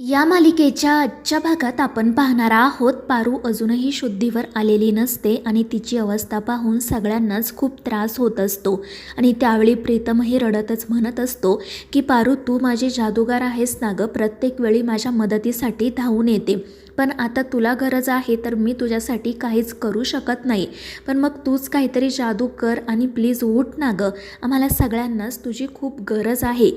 या मालिकेच्या आजच्या भागात आपण पाहणार आहोत पारू अजूनही शुद्धीवर आलेली नसते आणि तिची अवस्था पाहून सगळ्यांनाच खूप त्रास होत असतो आणि त्यावेळी प्रीतमही रडतच म्हणत असतो की पारू तू माझी जादूगार आहेस ना गं, प्रत्येक वेळी माझ्या मदतीसाठी धावून येते, पण आता तुला गरज आहे तर मी तुझ्यासाठी काहीच करू शकत नाही, पण मग तूच काहीतरी जादू कर आणि प्लीज उठ ना गं, आम्हाला सगळ्यांनाच तुझी खूप गरज आहे.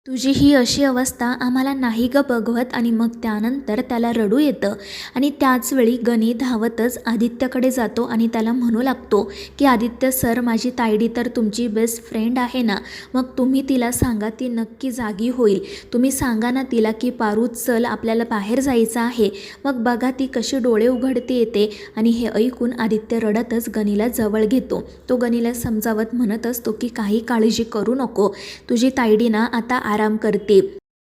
तुझी ही अशी अवस्था आम्हाला नाही ग बघवत. आणि मग त्यानंतर त्याला रडू येतं आणि त्याचवेळी गणी धावतच आदित्यकडे जातो आणि त्याला म्हणू लागतो की आदित्य सर, माझी तायडी तर तुमची बेस्ट फ्रेंड आहे ना, मग तुम्ही तिला सांगा, ती नक्की जागी होईल. तुम्ही सांगा ना तिला की पारू चल आपल्याला बाहेर जायचं आहे. मग बघा ती कशी डोळे उघडते येते. आणि हे ऐकून आदित्य रडतच गणीला जवळ घेतो. तो गणीला समजावत म्हणत असतो की काही काळजी करू नको, तुझी तायडी ना आता आराम करते,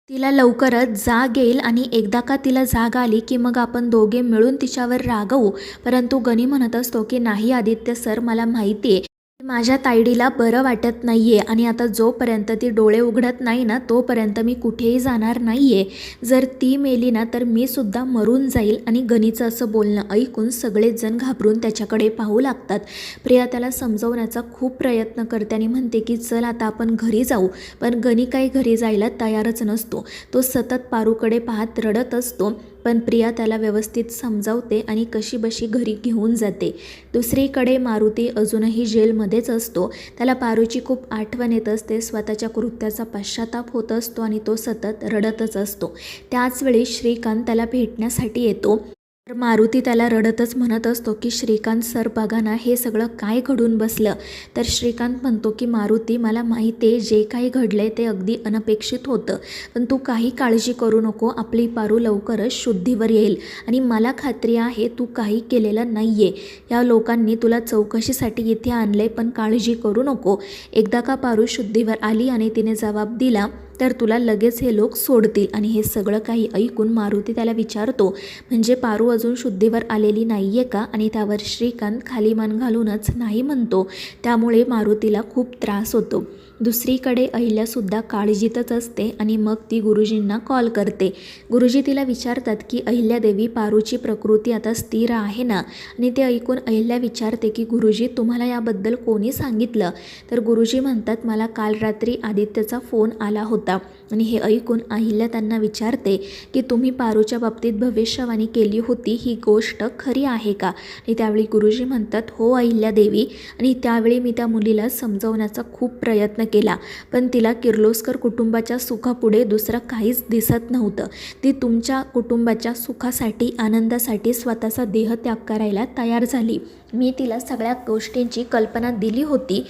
तिला लवकरच जाग येईल आणि एकदा का तिला जाग आली की मग आपण दोघे मिळून तिच्यावर रागवू. परंतु गणी म्हणत असतो की नाही आदित्य सर, मला माहिती आहे माझ्या तायडीला बरं वाटत नाहीये आणि आता जोपर्यंत ती डोळे उघडत नाही ना तोपर्यंत मी कुठेही जाणार नाहीये. जर ती मेली ना तर मी सुद्धा मरून जाईल. आणि गणीचं असं बोलणं ऐकून सगळेच जण घाबरून त्याच्याकडे पाहू लागतात. प्रिया त्याला समजवण्याचा खूप प्रयत्न करते आणि म्हणते की चल आता आपण घरी जाऊ, पण गणी काही घरी जायला तयारच नसतो. तो सतत पारूकडे पाहत रडत असतो, पण प्रिया त्याला व्यवस्थित समजावते आणि कशीबशी घरी घेऊन जाते. दुसरीकडे मारुती अजूनही जेलमध्येच असतो. त्याला पारूची खूप आठवण येत असते, स्वतःच्या कृत्याचा पश्चाताप होत असतो आणि तो सतत रडतच असतो. त्याचवेळी श्रीकांत त्याला भेटण्यासाठी येतो. तर मारुती त्याला रडतच म्हणत असतो की श्रीकांत सर बघा ना, हे सगळं काय घडून बसलं. तर श्रीकांत म्हणतो की मारुती, मला माहिती आहे जे काही घडलंय ते अगदी अनपेक्षित होतं, पण तू काही काळजी करू नको, आपली पारू लवकरच शुद्धीवर येईल आणि मला खात्री आहे तू काही केलेलं नाही आहे. या लोकांनी तुला चौकशीसाठी इथे आणले, पण काळजी करू नको, एकदा का पारू शुद्धीवर आली आणि तिने जबाब दिला तर तुला लगेच हे लोक सोडतील. आणि हे सगळं काही ऐकून मारुती त्याला विचारतो, म्हणजे पारू अजून शुद्धीवर आलेली नाही आहे का. आणि त्यावर श्रीकांत खाली मान घालूनच नाही म्हणतो. त्यामुळे मारुतीला खूप त्रास होतो. दुसरीकडे अहिल्यासुद्धा काळजीतच असते आणि मग ती गुरुजींना कॉल करते. गुरुजी तिला विचारतात की अहिल्यादेवी, पारूची प्रकृती आता स्थिर आहे ना. आणि ते ऐकून अहिल्या विचारते की गुरुजी तुम्हाला याबद्दल कोणी सांगितलं. तर गुरुजी म्हणतात मला काल रात्री आदित्यचा फोन आला होता. आणि हे ऐकून अहिल्या त्यांना विचारते की तुम्ही पारूच्या बाबतीत भविष्यवाणी केली होती, ही गोष्ट खरी आहे का. आणि त्यावेळी गुरुजी म्हणतात हो अहिल्यादेवी, आणि त्यावेळी मी त्या मुलीला समजवण्याचा खूप प्रयत्न केला, पण तिला किर्लोस्कर कुटुंबाच्या सुखापुढे दुसरं काहीच दिसत नव्हतं. ती तुमच्या कुटुंबाच्या सुखासाठी, आनंदासाठी स्वतःचा देहत्याग करायला तयार झाली. मी तिला सगळ्या गोष्टींची कल्पना दिली होती,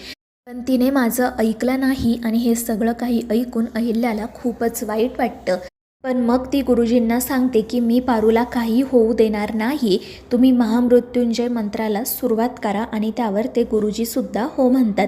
पण तिने माझं ऐकलं नाही. आणि हे सगळं काही ऐकून अहिल्याला खूपच वाईट वाटतं. पण मग ती गुरुजींना सांगते की मी पारूला काही होऊ देणार नाही, तुम्ही महामृत्युंजय मंत्राला सुरुवात करा. आणि त्यावर ते गुरुजीसुद्धा हो म्हणतात.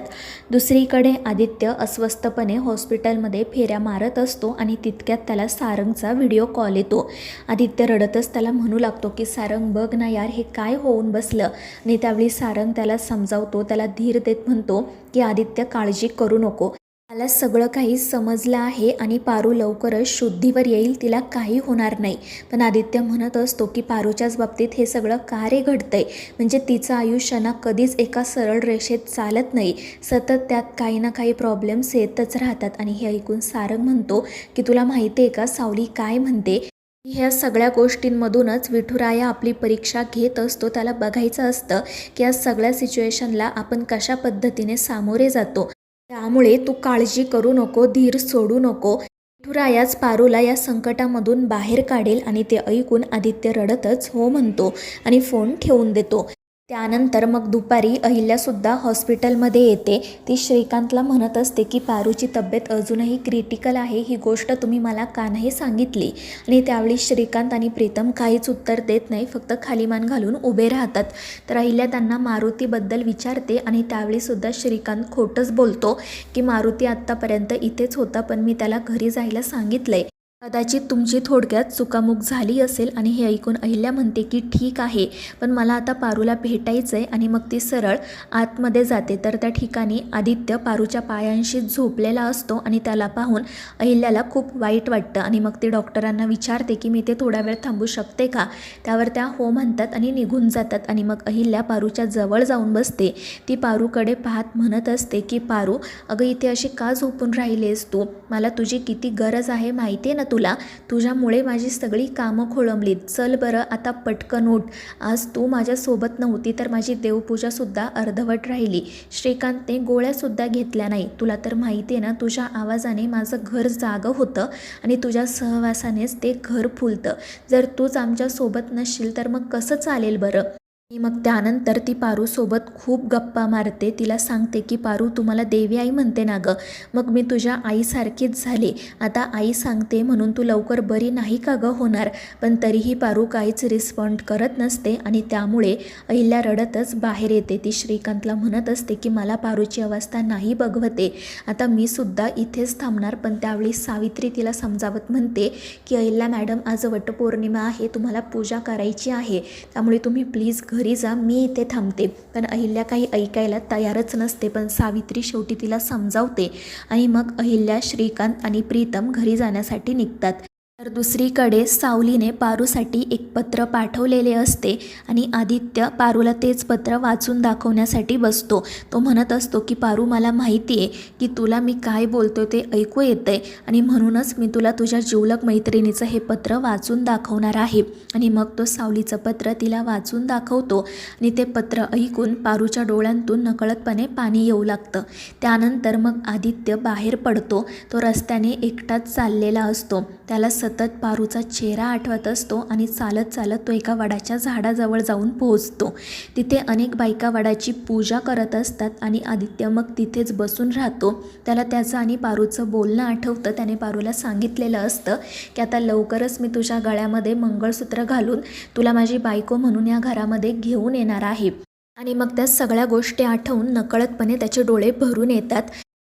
दुसरीकडे आदित्य अस्वस्थपणे हॉस्पिटलमध्ये फेऱ्या मारत असतो आणि तितक्यात त्याला सारंगचा व्हिडिओ कॉल येतो. आदित्य रडतच त्याला म्हणू लागतो की सारंग बघ ना यार, हे काय होऊन बसलं. आणि त्यावेळी सारंग त्याला समजावतो, त्याला धीर देत म्हणतो की आदित्य काळजी करू नको, मला सगळं काही समजलं आहे आणि पारू लवकरच शुद्धीवर येईल, तिला काही होणार नाही. पण आदित्य म्हणत असतो की पारूच्याच बाबतीत हे सगळं का रे घडतंय, म्हणजे तिचं आयुष्य ना कधीच एका सरळ रेषेत चालत नाही, सतत त्यात काही ना काही प्रॉब्लेम्स येतच राहतात. आणि हे ऐकून सारंग म्हणतो की तुला माहिती आहे का सावली काय म्हणते, ह्या सगळ्या गोष्टींमधूनच विठुराया आपली परीक्षा घेत असतो. त्याला बघायचं असतं की या सगळ्या सिच्युएशनला आपण कशा पद्धतीने सामोरे जातो. त्यामुळे तू काळजी करू नको, धीर सोडू नको, विठुरायाच पारूला या संकटामधून बाहेर काढेल. आणि ते ऐकून आदित्य रडतच हो म्हणतो आणि फोन ठेवून देतो. त्यानंतर मग दुपारी अहिल्यासुद्धा हॉस्पिटलमध्ये येते. ती श्रीकांतला म्हणत असते की पारूची तब्येत अजूनही क्रिटिकल आहे, ही गोष्ट तुम्ही मला का नाही सांगितली. आणि त्यावेळी श्रीकांत आणि प्रीतम काहीच उत्तर देत नाही, फक्त खाली मान घालून उभे राहतात. तर अहिल्या त्यांना मारुतीबद्दल विचारते आणि त्यावेळीसुद्धा श्रीकांत खोटंच बोलतो की मारुती आत्तापर्यंत इथेच होता, पण मी त्याला घरी जायला सांगितलंय. कदाचित तुमची थोडक्यात चुकामुक झाली असेल आणि हे ऐकून अहिल्या म्हणते की ठीक आहे, पण मला आता पारूला भेटायचं आहे. आणि मग ती सरळ आतमध्ये जाते. तर त्या ठिकाणी आदित्य पारूच्या पायांशी झोपलेला असतो आणि त्याला पाहून अहिल्याला खूप वाईट वाटतं आणि मग ती डॉक्टरांना विचारते की मी ते थोडा वेळ थांबू शकते का. त्यावर त्या हो म्हणतात आणि निघून जातात. आणि मग अहिल्या पारूच्या जवळ जाऊन बसते. ती पारूकडे पाहत म्हणत असते की पारू, अगं इथे अशी का झोपून राहिलीस तू? मला तुझी किती गरज आहे माहिती आहे ना तुला. तुझ्यामुळे माझी सगळी कामं खोळंबलीत. चल बरं आता पटकन उठ. आज तू माझ्यासोबत नव्हती तर माझी देवपूजासुद्धा अर्धवट राहिली. श्रीकांतने गोळ्यासुद्धा घेतल्या नाही. तुला तर माहिती आहे ना, तुझ्या आवाजाने माझं घर जागं होतं आणि तुझ्या सहवासानेच ते घर फुलतं. जर तूच आमच्यासोबत नसशील तर मग कसं चालेल बरं. आणि मग त्यानंतर ती पारूसोबत खूप गप्पा मारते. तिला सांगते की पारू, तू मला देवी आई म्हणते ना गं, मग मी तुझ्या आईसारखीच झाले. आता आई सांगते म्हणून तू लवकर बरी नाही का गं होणार. पण तरीही पारू काहीच रिस्पॉन्ड करत नसते आणि त्यामुळे अहिल्या रडतच बाहेर येते. ती श्रीकांतला म्हणत असते की मला पारूची अवस्था नाही बघवते, आता मी सुद्धा इथेच थांबणार. पण त्यावेळी सावित्री तिला समजावत म्हणते की अहिल्या मॅडम, आज वटपौर्णिमा आहे, तुम्हाला पूजा करायची आहे, त्यामुळे तुम्ही प्लीज घरी जा, मी इथे थांबते. पण अहिल्या काही ऐकायला तयारच नसते. पण सावित्री शेवटी तिला समजावते आणि मग अहिल्या, श्रीकांत आणि प्रीतम घरी जाण्यासाठी निघतात. तर दुसरीकडे सावलीने पारूसाठी एक पत्र पाठवलेले असते आणि आदित्य पारूला तेच पत्र वाचून दाखवण्यासाठी बसतो. तो म्हणत असतो की पारू, मला माहिती आहे की तुला मी काय बोलतो ते ऐकू येतंय आणि म्हणूनच मी तुला तुझ्या जिवलग मैत्रिणीचं हे पत्र वाचून दाखवणार आहे. आणि मग तो सावलीचं पत्र तिला वाचून दाखवतो आणि ते पत्र ऐकून पारूच्या डोळ्यांतून नकळतपणे पाणी येऊ लागतं. त्यानंतर मग आदित्य बाहेर पडतो. तो रस्त्याने एकटाच चाललेला असतो. त्याला सतत पारूचा चेहरा आठवत असतो आणि चालत चालत तो एका वडाच्या झाडाजवळ जाऊन पोहोचतो. तिथे अनेक बायका वडाची पूजा करत असतात आणि आदित्य मग तिथेच बसून राहतो. त्याला त्याचं आणि पारूचं बोलणं आठवतं. त्याने पारूला सांगितलेलं असतं की आता लवकरच मी तुझ्या गळ्यामध्ये मंगळसूत्र घालून तुला माझी बायको म्हणून या घरामध्ये घेऊन येणार आहे. आणि मग त्या सगळ्या गोष्टी आठवून नकळतपणे त्याचे डोळे भरून येतात.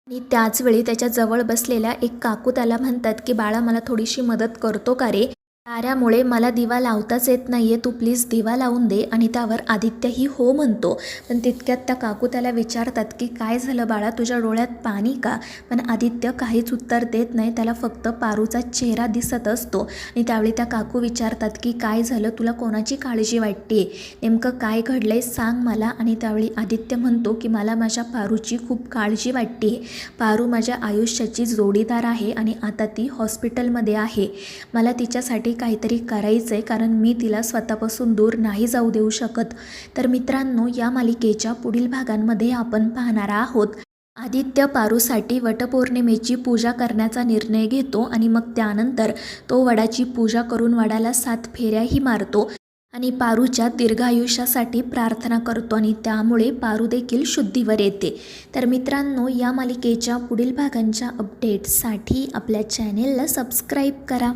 आणि त्याचवेळी त्याच्या जवळ बसलेल्या एक काकू त्याला म्हणतात की बाळा, मला थोडीशी मदत करतो का रे? ताऱ्यामुळे मला दिवा लावताच येत नाही आहे, तू प्लीज दिवा लावून दे. आणि त्यावर आदित्यही हो म्हणतो. पण तितक्यात त्या काकू त्याला विचारतात की काय झालं बाळा, तुझ्या डोळ्यात पाणी का? पण आदित्य काहीच उत्तर देत नाही. त्याला फक्त पारूचा चेहरा दिसत असतो. आणि त्यावेळी त्या काकू विचारतात की काय झालं, तुला कोणाची काळजी वाटते, नेमकं काय घडलंय सांग मला. आणि त्यावेळी आदित्य म्हणतो की मला माझ्या पारूची खूप काळजी वाटते. पारू माझ्या आयुष्याची जोडीदार आहे आणि आता ती हॉस्पिटलमध्ये आहे. मला तिच्यासाठी काहीतरी करायचं आहे, कारण मी तिला स्वतःपासून दूर नाही जाऊ देऊ शकत. तर मित्रांनो, या मालिकेच्या पुढील भागांमध्ये आपण पाहणार आहोत आदित्य पारूसाठी वटपौर्णिमेची पूजा करण्याचा निर्णय घेतो आणि मग त्यानंतर तो वडाची पूजा करून वडाला 7 फेऱ्याही मारतो आणि पारूच्या दीर्घायुष्यासाठी प्रार्थना करतो आणि त्यामुळे पारू देखील शुद्धीवर येते. तर मित्रांनो, या मालिकेच्या पुढील भागांच्या अपडेट्ससाठी आपल्या चॅनेलला सबस्क्राईब करा.